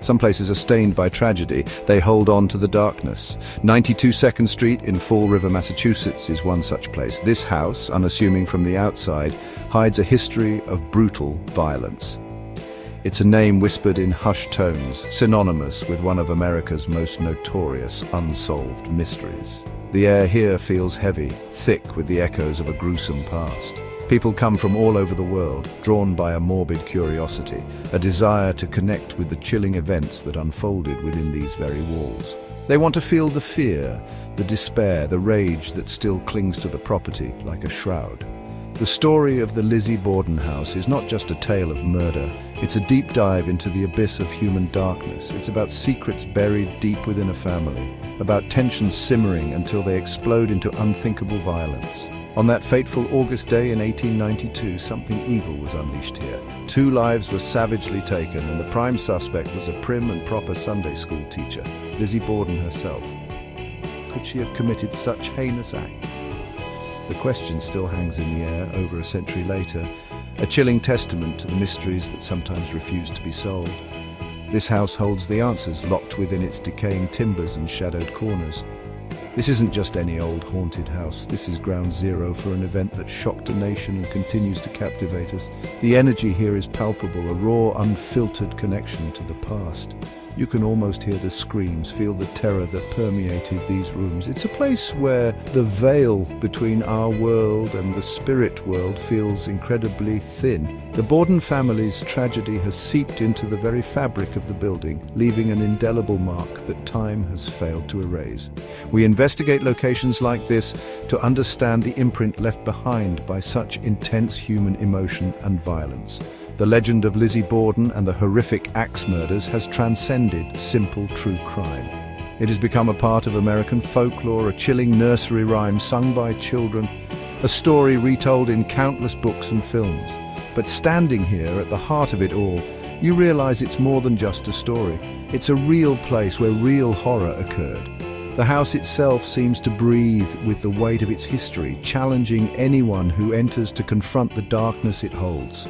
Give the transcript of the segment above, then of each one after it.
Some places are stained by tragedy. They hold on to the darkness. 92 Second Street in Fall River, Massachusetts is one such place. This house, unassuming from the outside, hides a history of brutal violence. It's a name whispered in hushed tones, synonymous with one of America's most notorious unsolved mysteries. The air here feels heavy, thick with the echoes of a gruesome past. People come from all over the world, drawn by a morbid curiosity, a desire to connect with the chilling events that unfolded within these very walls. They want to feel the fear, the despair, the rage that still clings to the property like a shroud. The story of the Lizzie Borden house is not just a tale of murder, it's a deep dive into the abyss of human darkness. It's about secrets buried deep within a family, about tensions simmering until they explode into unthinkable violence. On that fateful August day in 1892, something evil was unleashed here. 2 lives were savagely taken, and the prime suspect was a prim and proper Sunday school teacher, Lizzie Borden herself. Could she have committed such heinous acts? The question still hangs in the air over a century later, a chilling testament to the mysteries that sometimes refuse to be solved. This house holds the answers, locked within its decaying timbers and shadowed corners. This isn't just any old haunted house. This is ground zero for an event that shocked a nation and continues to captivate us. The energy here is palpable, a raw, unfiltered connection to the past. You can almost hear the screams, feel the terror that permeated these rooms. It's a place where the veil between our world and the spirit world feels incredibly thin. The Borden family's tragedy has seeped into the very fabric of the building, leaving an indelible mark that time has failed to erase. We investigate locations like this to understand the imprint left behind by such intense human emotion and violence. The legend of Lizzie Borden and the horrific axe murders has transcended simple true crime. It has become a part of American folklore, a chilling nursery rhyme sung by children, a story retold in countless books and films. But standing here at the heart of it all, you realize it's more than just a story. It's a real place where real horror occurred. The house itself seems to breathe with the weight of its history, challenging anyone who enters to confront the darkness it holds.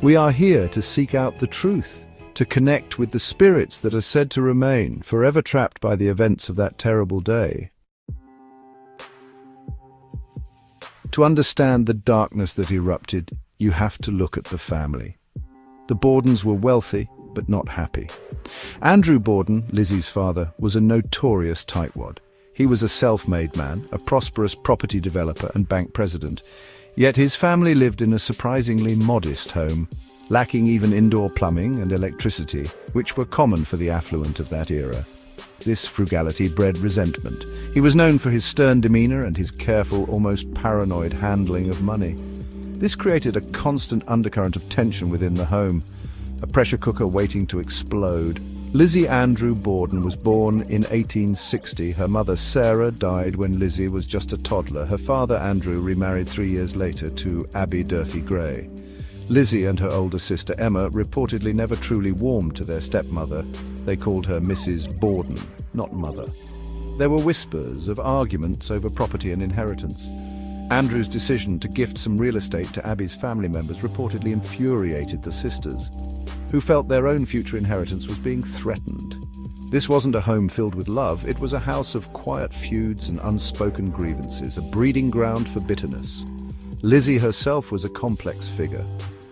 We are here to seek out the truth, to connect with the spirits that are said to remain, forever trapped by the events of that terrible day. To understand the darkness that erupted, you have to look at the family. The Bordens were wealthy, but not happy. Andrew Borden, Lizzie's father, was a notorious tightwad. He was a self-made man, a prosperous property developer and bank president. Yet his family lived in a surprisingly modest home, lacking even indoor plumbing and electricity, which were common for the affluent of that era. This frugality bred resentment. He was known for his stern demeanor and his careful, almost paranoid handling of money. This created a constant undercurrent of tension within the home, a pressure cooker waiting to explode. Lizzie Andrew Borden was born in 1860. Her mother, Sarah, died when Lizzie was just a toddler. Her father, Andrew, remarried 3 years later to Abby Durfee Gray. Lizzie and her older sister, Emma, reportedly never truly warmed to their stepmother. They called her Mrs. Borden, not mother. There were whispers of arguments over property and inheritance. Andrew's decision to gift some real estate to Abby's family members reportedly infuriated the sisters, who felt their own future inheritance was being threatened. This wasn't a home filled with love, it was a house of quiet feuds and unspoken grievances, a breeding ground for bitterness. Lizzie herself was a complex figure.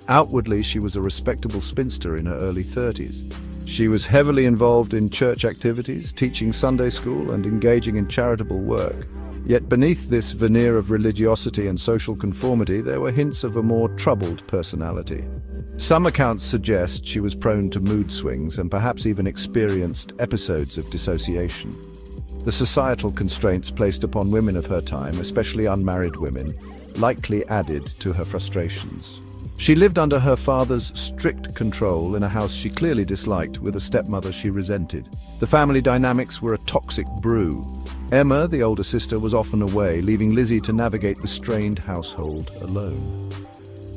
Outwardly, she was a respectable spinster in her early 30s. She was heavily involved in church activities, teaching Sunday school and engaging in charitable work. Yet beneath this veneer of religiosity and social conformity, there were hints of a more troubled personality. Some accounts suggest she was prone to mood swings and perhaps even experienced episodes of dissociation. The societal constraints placed upon women of her time, especially unmarried women, likely added to her frustrations. She lived under her father's strict control in a house she clearly disliked with a stepmother she resented. The family dynamics were a toxic brew. Emma, the older sister, was often away, leaving Lizzie to navigate the strained household alone.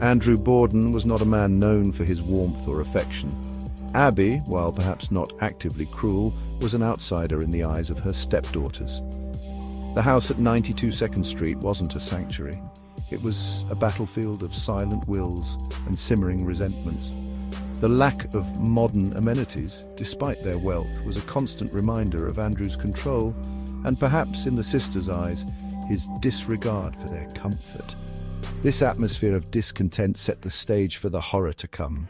Andrew Borden was not a man known for his warmth or affection. Abby, while perhaps not actively cruel, was an outsider in the eyes of her stepdaughters. The house at 92 Second Street wasn't a sanctuary. It was a battlefield of silent wills and simmering resentments. The lack of modern amenities, despite their wealth, was a constant reminder of Andrew's control and, perhaps in the sisters' eyes, his disregard for their comfort. This atmosphere of discontent set the stage for the horror to come.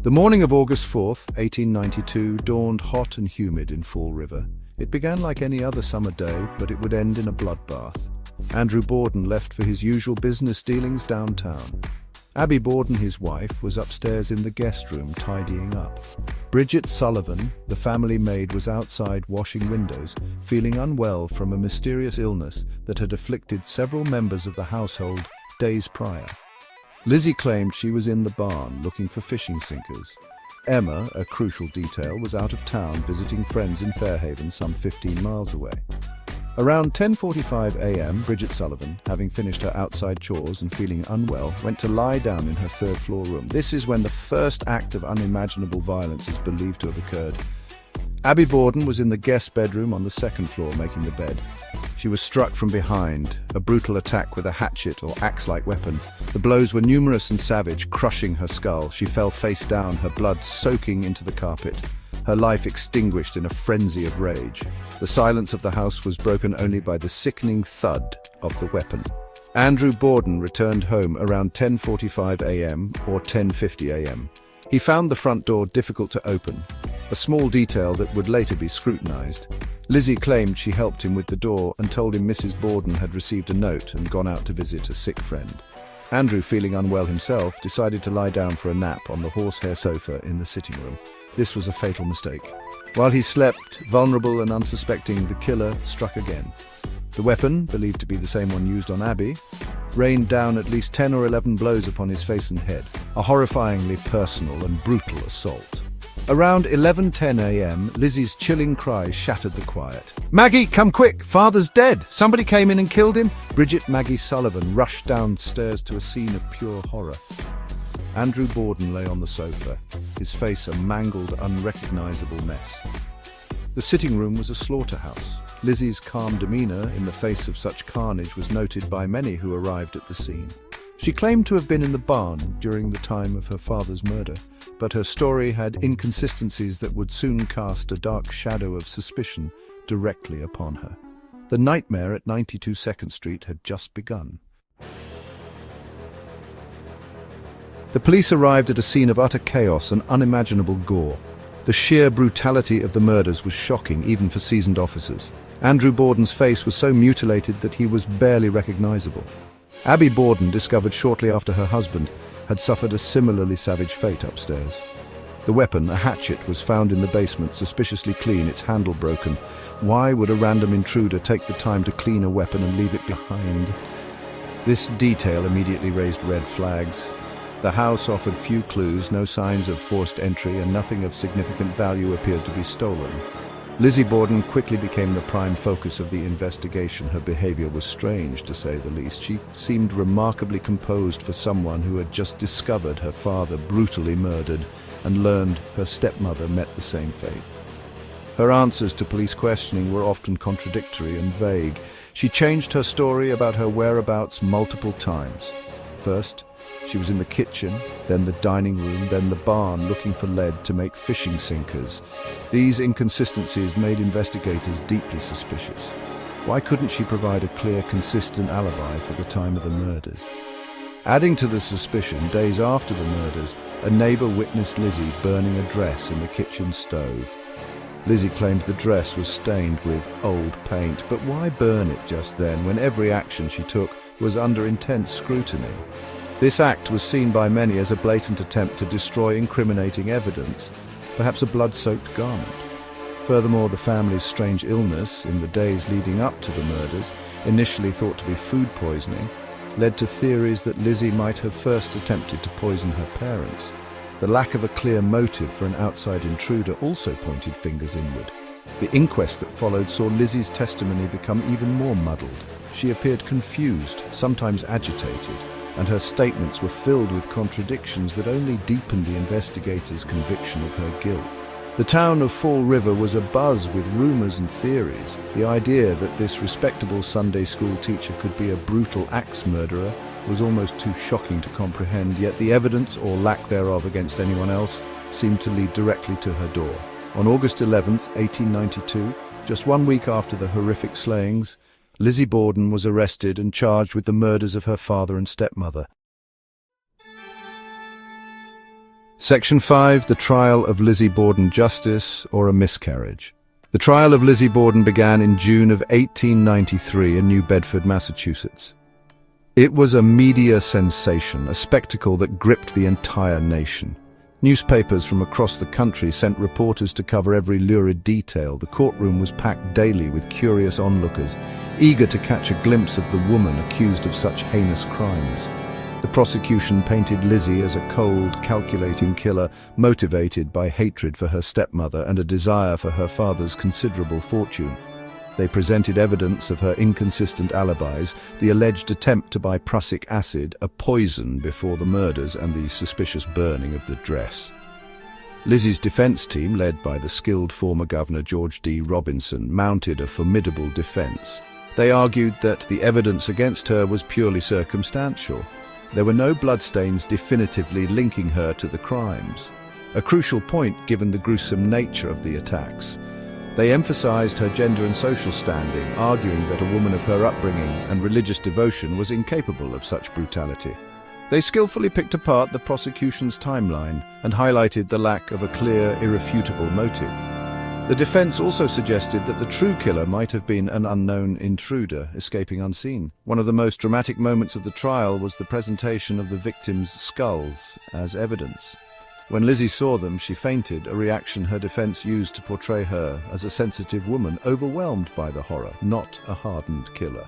The morning of August 4th, 1892, dawned hot and humid in Fall River. It began like any other summer day, but it would end in a bloodbath. Andrew Borden left for his usual business dealings downtown. Abby Borden, his wife, was upstairs in the guest room tidying up. Bridget Sullivan, the family maid, was outside washing windows, feeling unwell from a mysterious illness that had afflicted several members of the household days prior. Lizzie claimed she was in the barn looking for fishing sinkers. Emma, a crucial detail, was out of town visiting friends in Fairhaven, some 15 miles away. Around 10:45 a.m., Bridget Sullivan, having finished her outside chores and feeling unwell, went to lie down in her third-floor room. This is when the first act of unimaginable violence is believed to have occurred. Abby Borden was in the guest bedroom on the second floor making the bed. She was struck from behind, a brutal attack with a hatchet or axe-like weapon. The blows were numerous and savage, crushing her skull. She fell face down, her blood soaking into the carpet, her life extinguished in a frenzy of rage. The silence of the house was broken only by the sickening thud of the weapon. Andrew Borden returned home around 10:45 a.m. or 10:50 a.m. He found the front door difficult to open, a small detail that would later be scrutinized. Lizzie claimed she helped him with the door and told him Mrs. Borden had received a note and gone out to visit a sick friend. Andrew, feeling unwell himself, decided to lie down for a nap on the horsehair sofa in the sitting room. This was a fatal mistake. While he slept, vulnerable and unsuspecting, the killer struck again. The weapon, believed to be the same one used on Abby, rained down at least 10 or 11 blows upon his face and head, a horrifyingly personal and brutal assault. Around 11:10 a.m., Lizzie's chilling cries shattered the quiet. "Maggie, come quick! Father's dead! Somebody came in and killed him!" Bridget Maggie Sullivan rushed downstairs to a scene of pure horror. Andrew Borden lay on the sofa, his face a mangled, unrecognizable mess. The sitting room was a slaughterhouse. Lizzie's calm demeanor in the face of such carnage was noted by many who arrived at the scene. She claimed to have been in the barn during the time of her father's murder, but her story had inconsistencies that would soon cast a dark shadow of suspicion directly upon her. The nightmare at 92 2nd Street had just begun. The police arrived at a scene of utter chaos and unimaginable gore. The sheer brutality of the murders was shocking, even for seasoned officers. Andrew Borden's face was so mutilated that he was barely recognizable. Abby Borden, discovered shortly after her husband, had suffered a similarly savage fate upstairs. The weapon, a hatchet, was found in the basement, suspiciously clean, its handle broken. Why would a random intruder take the time to clean a weapon and leave it behind? This detail immediately raised red flags. The house offered few clues, no signs of forced entry, and nothing of significant value appeared to be stolen. Lizzie Borden quickly became the prime focus of the investigation. Her behavior was strange, to say the least. She seemed remarkably composed for someone who had just discovered her father brutally murdered and learned her stepmother met the same fate. Her answers to police questioning were often contradictory and vague. She changed her story about her whereabouts multiple times. First, she was in the kitchen, then the dining room, then the barn looking for lead to make fishing sinkers. These inconsistencies made investigators deeply suspicious. Why couldn't she provide a clear, consistent alibi for the time of the murders? Adding to the suspicion, days after the murders, a neighbor witnessed Lizzie burning a dress in the kitchen stove. Lizzie claimed the dress was stained with old paint, but why burn it just then when every action she took was under intense scrutiny? This act was seen by many as a blatant attempt to destroy incriminating evidence, perhaps a blood-soaked garment. Furthermore, the family's strange illness in the days leading up to the murders, initially thought to be food poisoning, led to theories that Lizzie might have first attempted to poison her parents. The lack of a clear motive for an outside intruder also pointed fingers inward. The inquest that followed saw Lizzie's testimony become even more muddled. She appeared confused, sometimes agitated, and her statements were filled with contradictions that only deepened the investigators' conviction of her guilt. The town of Fall River was abuzz with rumors and theories. The idea that this respectable Sunday school teacher could be a brutal axe murderer was almost too shocking to comprehend, yet the evidence, or lack thereof, against anyone else seemed to lead directly to her door. On August 11th, 1892, just 1 week after the horrific slayings, Lizzie Borden was arrested and charged with the murders of her father and stepmother. Section 5. The Trial of Lizzie Borden, Justice or a Miscarriage. The trial of Lizzie Borden began in June of 1893 in New Bedford, Massachusetts. It was a media sensation, a spectacle that gripped the entire nation. Newspapers from across the country sent reporters to cover every lurid detail. The courtroom was packed daily with curious onlookers, eager to catch a glimpse of the woman accused of such heinous crimes. The prosecution painted Lizzie as a cold, calculating killer, motivated by hatred for her stepmother and a desire for her father's considerable fortune. They presented evidence of her inconsistent alibis, the alleged attempt to buy prussic acid, a poison before the murders, and the suspicious burning of the dress. Lizzie's defense team, led by the skilled former Governor George D. Robinson, mounted a formidable defense. They argued that the evidence against her was purely circumstantial. There were no bloodstains definitively linking her to the crimes, a crucial point given the gruesome nature of the attacks. They emphasized her gender and social standing, arguing that a woman of her upbringing and religious devotion was incapable of such brutality. They skillfully picked apart the prosecution's timeline and highlighted the lack of a clear, irrefutable motive. The defense also suggested that the true killer might have been an unknown intruder, escaping unseen. One of the most dramatic moments of the trial was the presentation of the victims' skulls as evidence. When Lizzie saw them, she fainted, a reaction her defense used to portray her as a sensitive woman overwhelmed by the horror, not a hardened killer.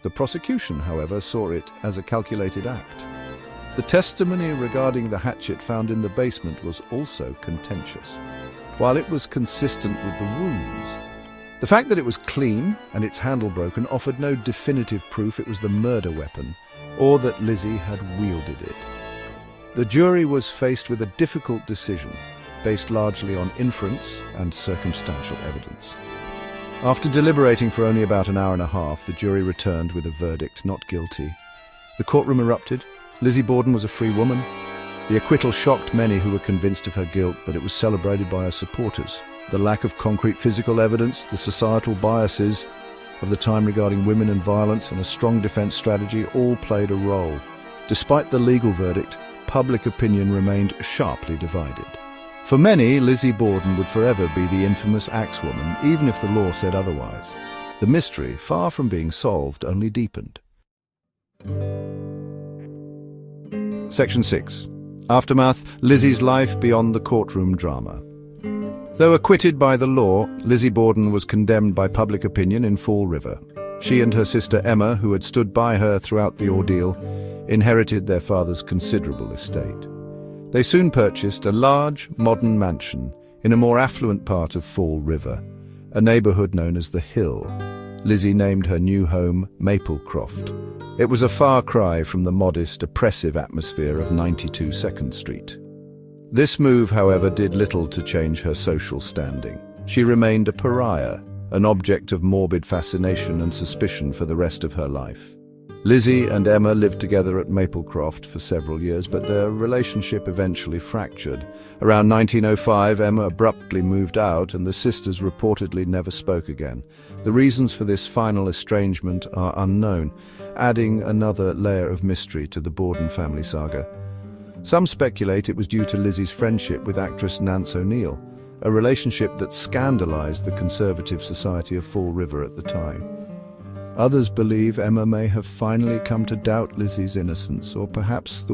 The prosecution, however, saw it as a calculated act. The testimony regarding the hatchet found in the basement was also contentious. While it was consistent with the wounds, the fact that it was clean and its handle broken offered no definitive proof it was the murder weapon, or that Lizzie had wielded it. The jury was faced with a difficult decision, based largely on inference and circumstantial evidence. After deliberating for only about an hour and a half, the jury returned with a verdict, not guilty. The courtroom erupted. Lizzie Borden was a free woman. The acquittal shocked many who were convinced of her guilt, but it was celebrated by her supporters. The lack of concrete physical evidence, the societal biases of the time regarding women and violence, and a strong defense strategy all played a role. Despite the legal verdict, public opinion remained sharply divided. For many, Lizzie Borden would forever be the infamous Axewoman, even if the law said otherwise. The mystery, far from being solved, only deepened. Section 6. Aftermath: Lizzie's life beyond the courtroom drama. Though acquitted by the law, Lizzie Borden was condemned by public opinion in Fall River. She and her sister Emma, who had stood by her throughout the ordeal, inherited their father's considerable estate. They soon purchased a large, modern mansion in a more affluent part of Fall River, a neighborhood known as The Hill. Lizzie named her new home Maplecroft. It was a far cry from the modest, oppressive atmosphere of 92 2nd Street. This move, however, did little to change her social standing. She remained a pariah, an object of morbid fascination and suspicion for the rest of her life. Lizzie and Emma lived together at Maplecroft for several years, but their relationship eventually fractured. Around 1905, Emma abruptly moved out, and the sisters reportedly never spoke again. The reasons for this final estrangement are unknown, adding another layer of mystery to the Borden family saga. Some speculate it was due to Lizzie's friendship with actress Nance O'Neill, a relationship that scandalized the conservative society of Fall River at the time. Others believe Emma may have finally come to doubt Lizzie's innocence, or perhaps the